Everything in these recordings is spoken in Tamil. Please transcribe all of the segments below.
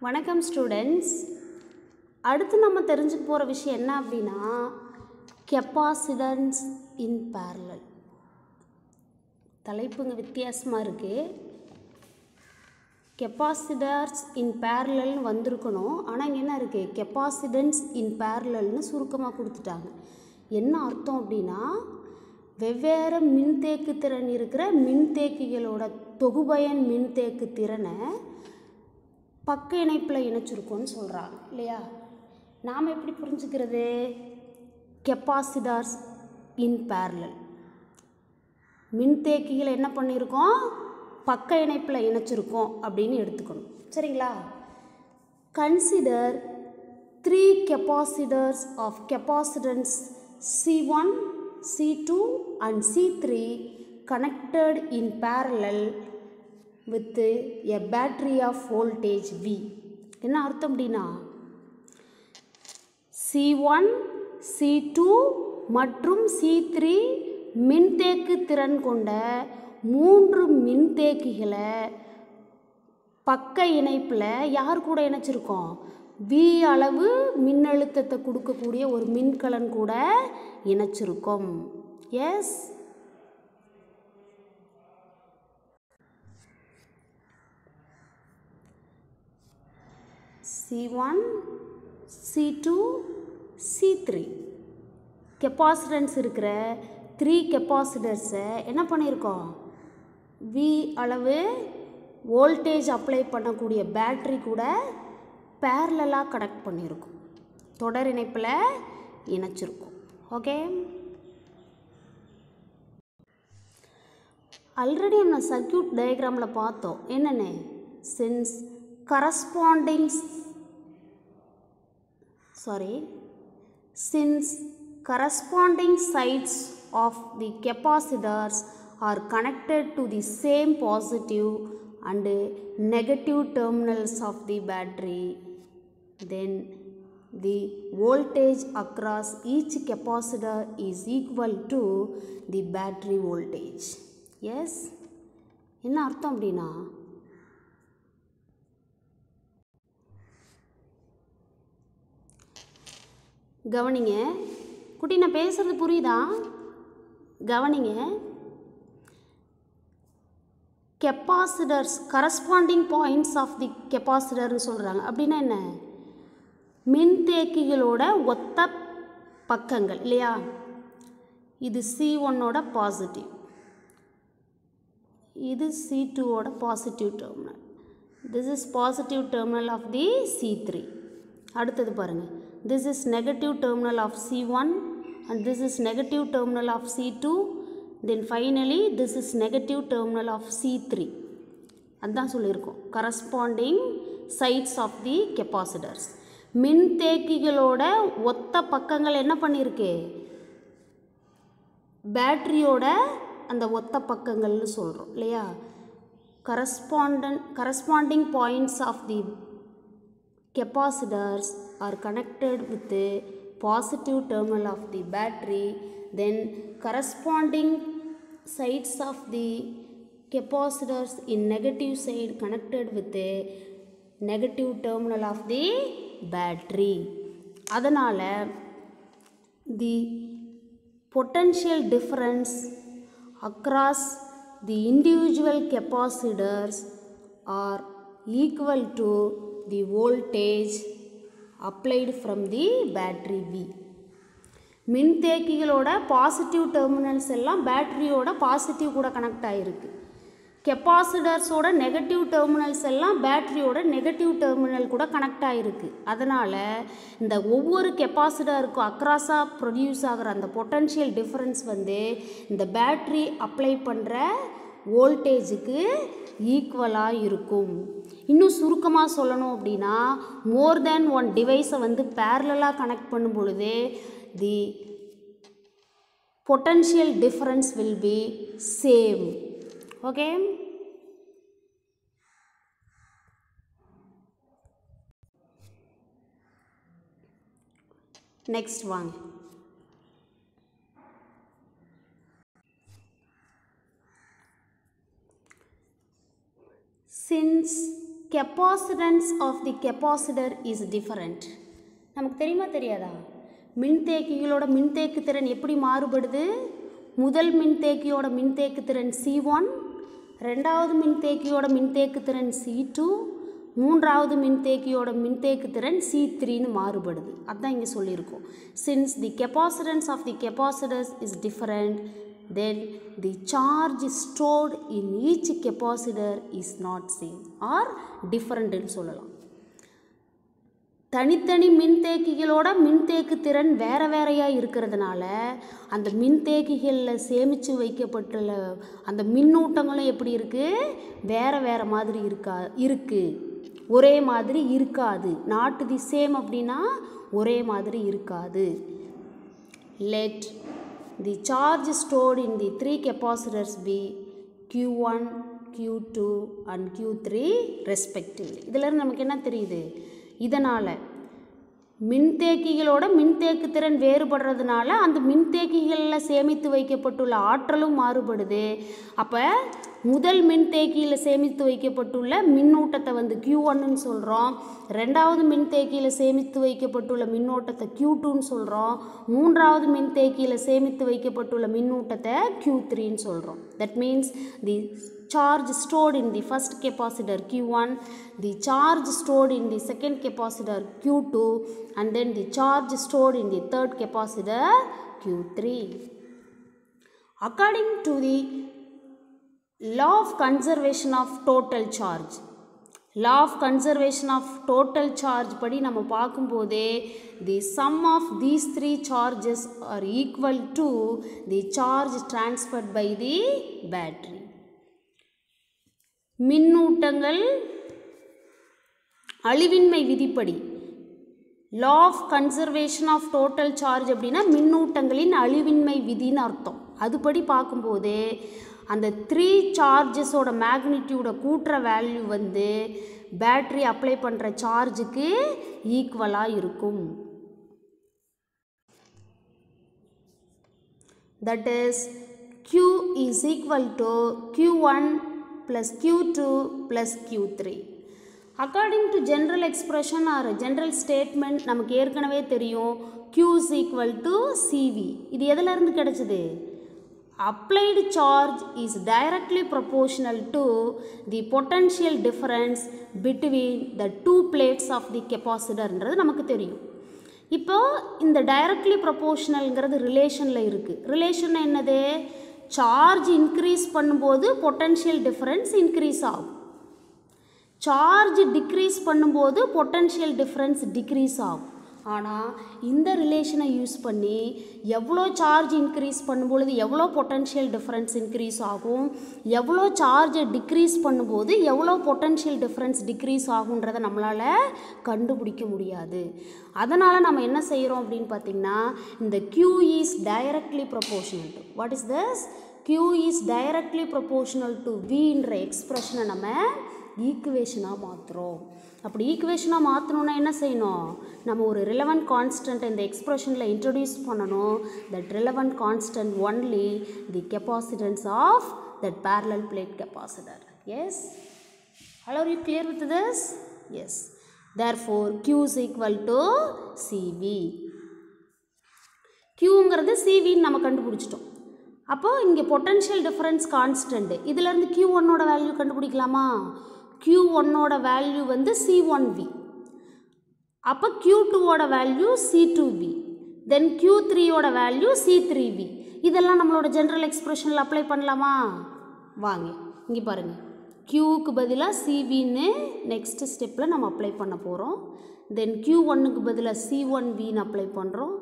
வணக்கம் ஸ்டூடெண்ட்ஸ். அடுத்து நம்ம தெரிஞ்சுக்க போகிற விஷயம் என்ன அப்படின்னா கெப்பாசிட்டன்ஸ் இன் பேரலல். தலைப்புங்க வித்தியாசமாக இருக்குது. கெப்பாசிட்டர்ஸ் இன் பேரலல்னு வந்திருக்கணும், ஆனால் இங்கே என்ன இருக்குது, கெப்பாசிட்டன்ஸ் இன் பேரலல்னு சுருக்கமாக கொடுத்துட்டாங்க. என்ன அர்த்தம் அப்படின்னா வெவ்வேறு மின்தேக்கு திறன் இருக்கிற மின்தேக்கிகளோட தொகுபயன் மின்தேக்கு திறனை பக்க இணைப்பில் இணைச்சிருக்கோன்னு சொல்கிறாங்க இல்லையா. நாம் எப்படி புரிஞ்சுக்கிறது, கெப்பாசிட்டர்ஸ் இன் பேரலல் மின்தேக்கிகளை என்ன பண்ணியிருக்கோம், பக்க இணைப்பில் இணைச்சிருக்கோம் அப்படின்னு எடுத்துக்கணும். சரிங்களா. Consider 3 capacitors of capacitance C1, C2 and C3 connected in parallel with a battery of voltage V. என்ன அர்த்தம் அப்படின்னா C1, C2 மற்றும் C3 மின்தேக்கு திறன் கொண்ட 3 மின்தேக்கிகளை பக்க இணைப்பில் யார் கூட இணைச்சிருக்கோம், V அளவு மின்னழுத்தத்தை கொடுக்கக்கூடிய ஒரு மின்கலன் கூட இணைச்சிருக்கோம். S, C1, C2, C3 capacitance இருக்கிற 3 கெப்பாசிட்டர்ஸை என்ன பண்ணியிருக்கோம், V அளவு வோல்டேஜ் அப்ளை பண்ணக்கூடிய பேட்ரி கூட பேரலலாக கனெக்ட் பண்ணியிருக்கோம், தொடர் இணைப்பில் இணைச்சிருக்கோம். ஓகே, ஆல்ரெடி நம்ம சர்க்யூட் டயக்ராமில் பார்த்தோம். என்னென்ன, since corresponding sides of the capacitors are connected to the same positive and negative terminals of the battery, then the voltage across each capacitor is equal to the battery voltage. Yes, என்ன அர்த்தம் அப்படின்னா கவனிங்க குட்டி, நான் பேசுகிறது புரியுதா, கவனிங்க. Capacitors corresponding points of the கெப்பாசிட்டர்னு சொல்கிறாங்க. அப்படின்னா என்ன, மின்தேக்கிகளோட ஒத்த பக்கங்கள் இல்லையா. இது C1ஓட பாசிட்டிவ், இது C2ஓட positive terminal. This is positive terminal of the C3. அடுத்தது பாருங்கள், this is negative terminal of C1 and this is negative terminal of C2, then finally this is negative terminal of C3. அதான் சொல்லியிருக்கோம், corresponding sides of the capacitors. மின்தேக்கிகளோட ஒத்த பக்கங்கள் என்ன பண்ணியிருக்கு, பேட்டரியோட அந்த ஒத்த பக்கங்கள்னு சொல்கிறோம் இல்லையா. corresponding points of the capacitors are connected with the positive terminal of the battery, then corresponding sides of the capacitors in negative side connected with the negative terminal of the battery. அதனால the potential difference across the individual capacitors are equal to the voltage applied from the battery V. மின்தேக்கிகளோட பாசிட்டிவ் டெர்மினல்ஸ் எல்லாம் பேட்டரியோட பாசிட்டிவ் கூட கனெக்ட் ஆகிருக்கு. கெப்பாசிட்டர்ஸோட நெகட்டிவ் டெர்மினல்ஸ் எல்லாம் பேட்டரியோட நெகட்டிவ் டெர்மினல் கூட கனெக்ட் ஆகிருக்கு. அதனால் இந்த ஒவ்வொரு கெப்பாசிட்டருக்கும் அக்ராஸாக ப்ரொடியூஸ் ஆகிற அந்த பொட்டன்ஷியல் டிஃப்ரென்ஸ் இந்த பேட்டரி அப்ளை பண்ணுற வோல்டேஜுக்கு ஈக்குவலாக இருக்கும். இன்னும் சுருக்கமாக சொல்லணும் அப்படின்னா மோர் தேன் ஒன் டிவைஸை பேரலலாக கனெக்ட் பண்ணும் பொழுது தி potential difference will be same. Okay, next வாங்க. Since capacitance of the capacitor is different. நமக்கு தெரியுமா தெரியாதா? மின்தேக்கிகளோட மின்தேக்கு திறன் எப்படி மாறுபடுது? முதல் மின்தேக்கியோட மின்தேக்கு திறன் C1, ரெண்டாவது மின்தேக்கியோட மின்தேக்கு திறன் C2, மூன்றாவது மின்தேக்கியோட மின்தேக்கு திறன் C3ன்னு மாறுபடுது. அதான் இங்கே சொல்லியிருக்கோம். Since the capacitance of the capacitors is different, then the charge stored in each capacitor is not same or different ன்னு சொல்லலாம். தனித்தனி மின்தேக்கிகளோட மின்தேக்கு திறன் வேறு வேறையாக இருக்கிறதுனால அந்த மின்தேக்கிகளில் சேமித்து வைக்கப்பட்டுள்ள அந்த மின்னூட்டங்களும் எப்படி இருக்குது? வேறு வேறு மாதிரி இருக்குது, ஒரே மாதிரி இருக்காது. நாட் தி சேம் அப்படின்னா ஒரே மாதிரி இருக்காது. Let the charge stored in the 3 capacitors be Q1, Q2 and Q3 respectively. இதில் நமக்கு என்ன தெரியுது? இதனால் மின்தேக்கிகளோட மின்தேக்கு திறன் வேறுபடுறதுனால அந்த மின்தேக்கிகளில் சேமித்து வைக்கப்பட்டுள்ள ஆற்றலும் மாறுபடுது. அப்போ முதல் மின்தேக்கியில் சேமித்து வைக்கப்பட்டுள்ள மின்னூட்டத்தை வந்து Q1ன்னு சொல்கிறோம், ரெண்டாவது மின்தேக்கியில் சேமித்து வைக்கப்பட்டுள்ள மின்னோட்டத்தை Q2ன்னு சொல்கிறோம், மூன்றாவது மின்தேக்கியில் சேமித்து வைக்கப்பட்டுள்ள மின்னூட்டத்தை Q3ன்னு சொல்கிறோம். That means the charge stored in the first capacitor Q1, the charge stored in the second capacitor Q2, and then the charge stored in the third capacitor Q3. According to the law of conservation of total charge, law of conservation of total charge படி நம்ம பார்க்கும்போதே the sum of these 3 charges are equal to the charge transferred by the battery. மின்னூட்டங்கள் அழிவின்மை விதிப்படி, law of conservation of total charge அப்படின்னா மின்னூட்டங்களின் அழிவின்மை விதின்னு அர்த்தம். அதுபடி பார்க்கும்போது அந்த 3 சார்ஜஸோட மேக்னிடியூடை கூட்டுற வேல்யூ வந்து பேட்ரி அப்ளை பண்ணுற சார்ஜுக்கு ஈக்குவலாக இருக்கும். That is Q is equal to Q1 plus Q2 plus Q3. According to general expression or general statement நமக்கு ஏற்கனவே தெரியும் Q is equal to CV. இது எதிலிருந்து கிடைச்சது? Applied charge is directly proportional to the potential difference between the two plates of the capacitorன்றது நமக்கு தெரியும். இப்போ இந்த directly proportionalங்கிறது ரிலேஷனில் இருக்குது. ரிலேஷன் என்னது? சார்ஜ் இன்க்ரீஸ் பண்ணும்போது பொட்டன்ஷியல் டிஃப்ரென்ஸ் இன்க்ரீஸ் ஆகும், சார்ஜ் டிக்ரீஸ் பண்ணும்போது பொட்டன்ஷியல் டிஃப்ரென்ஸ் டிக்ரீஸ் ஆகும். ஆனால் இந்த ரிலேஷனை யூஸ் பண்ணி எவ்வளோ சார்ஜ் இன்க்ரீஸ் பண்ணும்பொழுது எவ்வளோ பொட்டன்ஷியல் டிஃப்ரென்ஸ் இன்க்ரீஸ் ஆகும், எவ்வளோ சார்ஜை டிக்ரீஸ் பண்ணும்போது எவ்வளோ பொட்டன்ஷியல் டிஃப்ரென்ஸ் டிக்ரீஸ் ஆகுன்றதை நம்மளால் கண்டுபிடிக்க முடியாது. அதனால் நம்ம என்ன செய்கிறோம் அப்படின்னு பார்த்திங்கன்னா இந்த Q is directly proportional to, what is this? Q is directly proportional to Vன்ற எக்ஸ்ப்ரெஷனை நம்ம ஈக்குவேஷனாக மாற்றுறோம். அப்படி ஈக்குவேஷனாக மாற்றணுன்னா என்ன செய்யணும்? நம்ம ஒரு ரிலவெண்ட் கான்ஸ்டன்ட் இந்த எக்ஸ்ப்ரெஷனில் இன்ட்ரடியூஸ் பண்ணணும். That relevant constant only the capacitance of that parallel plate capacitor. Yes? Are you clear with this? Yes. Therefore Q is equal to CV. Qங்கிறது CVன்னு நம்ம கண்டுபிடிச்சிட்டோம். அப்போது இங்கே பொட்டன்ஷியல் டிஃபரன்ஸ் கான்ஸ்டன்ட், இதிலேருந்து Q1ஓட வேல்யூ கண்டுபிடிக்கலாமா? Q1ஓட வேல்யூ வந்து C1V, அப்போ Q2ஓட வேல்யூ C2V, தென் Q3ஓட வேல்யூ C3V. இதெல்லாம் நம்மளோட ஜென்ரல் எக்ஸ்ப்ரெஷனில் அப்ளை பண்ணலாமா? வாங்க இங்கே பாருங்கள். Qக்கு பதிலாக CVன்னு நெக்ஸ்ட் ஸ்டெப்பில் நம்ம அப்ளை பண்ண போகிறோம். தென் Q1க்கு பதிலாக C1Vன்னு அப்ளை பண்ணுறோம்,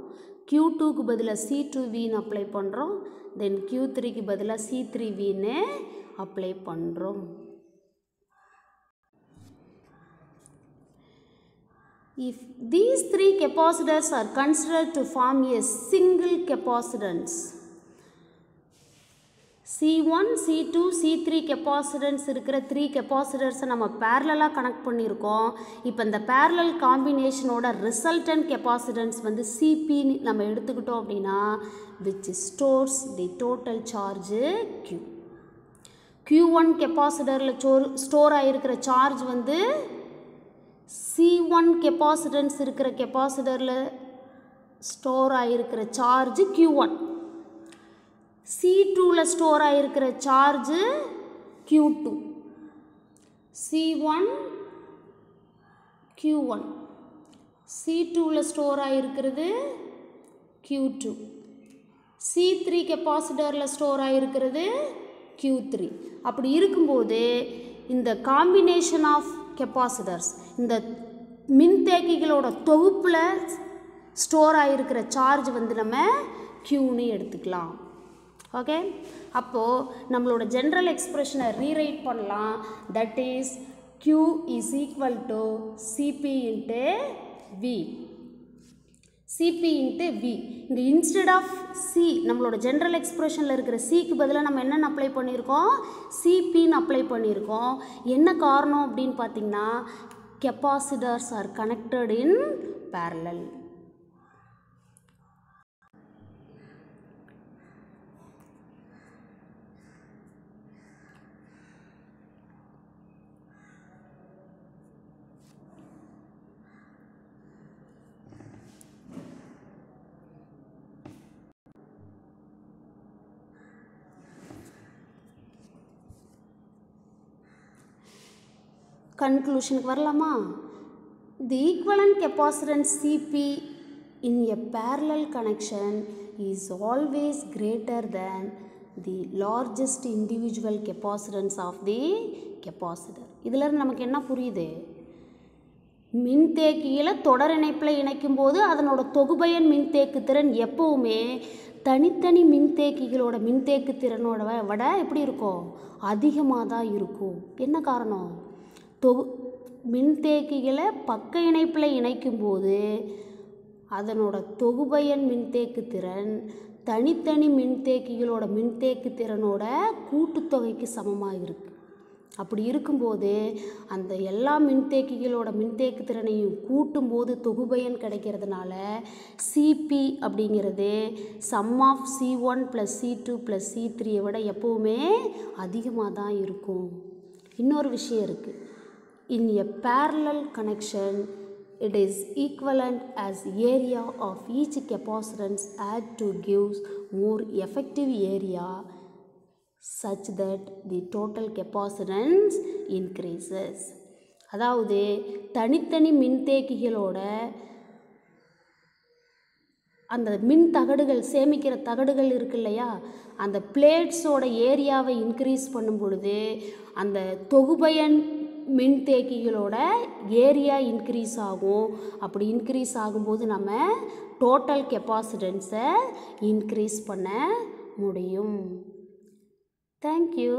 Q2க்கு பதிலாக C2Vன்னு அப்ளை பண்ணுறோம், தென் Q3க்கு பதிலாக C3Vன்னு அப்ளை பண்ணுறோம். If these 3 capacitors are considered to form a single capacitance, C1, C2, C3 capacitance இருக்கிற 3 capacitors நம்ம parallel-ஆக கனெக்ட் பண்ணியிருக்கோம். இப்போ இந்த parallel காம்பினேஷனோட ரிசல்டன்ட் capacitance வந்து CP நம்ம எடுத்துக்கிட்டோம் அப்படின்னா which stores the total charge Q. Q1 கெப்பாசிட்டரில் ஸ்டோர் ஆகிருக்கிற சார்ஜ் வந்து C1 கெப்பாசிட்டன்ஸ் இருக்கிற கெப்பாசிட்டரில் ஸ்டோர் ஆகிருக்கிற சார்ஜ் Q1. C2ல் ஸ்டோர் ஆகிருக்கிற சார்ஜ் Q2. C1 Q1. C2ல் ஸ்டோர் ஆகிருக்கிறது Q2. C3 கெப்பாசிட்டரில் ஸ்டோர் ஆகிருக்கிறது Q3. அப்படி இருக்கும்போது இந்த காம்பினேஷன் ஆஃப் கெப்பாசிட்டர்ஸ், இந்த மின்தேக்கிகளோட தொகுப்பில் ஸ்டோர் ஆகிருக்கிற சார்ஜ் வந்து நம்ம Qன்னு எடுத்துக்கலாம். ஓகே, அப்போது நம்மளோட ஜென்ரல் எக்ஸ்பிரஷனை ரீரைட் பண்ணலாம். That is Q is equal to Cp into V. Cp into V. இங்கே இன்ஸ்டெட் ஆஃப் C, நம்மளோட ஜென்ரல் எக்ஸ்பிரஷனில் இருக்கிற Cக்கு பதிலாக நம்ம என்னென்னு அப்ளை பண்ணியிருக்கோம்? Cpன்னு அப்ளை பண்ணியிருக்கோம். என்ன காரணம் அப்படின்னு பார்த்தீங்கன்னா, capacitors are connected in parallel. கன்க்ளூஷனுக்கு வரலாமா? The equivalent capacitance Cp in a parallel connection is always greater than the largest individual capacitance of the capacitor. இதில் நமக்கு என்ன புரியுது? மின்தேக்கியில் தொடர் இணைப்பில் இணைக்கும் போது அதனோட தொகுபயன் மின்தேக்கு திறன் எப்பவுமே தனித்தனி மின்தேக்கிகளோட மின்தேக்கு திறனோட விட எப்படி இருக்கும்? அதிகமாக தான் இருக்கும். என்ன காரணம்? மின்தேக்கிகளை பக்க இணைப்பில் இணைக்கும்போது அதனோட தொகுபயன் மின்தேக்கு திறன் தனித்தனி மின்தேக்கிகளோட மின்தேக்கு திறனோட கூட்டுத்தொகைக்கு சமமாக இருக்குது. அப்படி இருக்கும்போது அந்த எல்லா மின்தேக்கிகளோட மின்தேக்கு திறனையும் கூட்டும்போது தொகுபயன் கிடைக்கிறதுனால Cp அப்படிங்கிறது some of C1 + C2 + C3 விட எப்போவுமே அதிகமாக தான் இருக்கும். இன்னொரு விஷயம் இருக்குது. In a parallel connection, it is equivalent as area of each capacitance add to gives more effective area such that the total capacitance increases. அதாவது தனித்தனி மின்தேக்கிகளோட அந்த மின் தகடுகள் சேமிக்கிற தகடுகள் இருக்கு இல்லையா, அந்த பிளேட்ஸோட ஏரியாவை இன்க்ரீஸ் பண்ணும் பொழுது அந்த தொகுபயன் மின்தேக்கிகளோட ஏரியா இன்க்ரீஸ் ஆகும். அப்படி இன்க்ரீஸ் ஆகும்போது நம்ம டோட்டல் கெப்பாசிட்டன்ஸை இன்க்ரீஸ் பண்ண முடியும். தேங்க்யூ.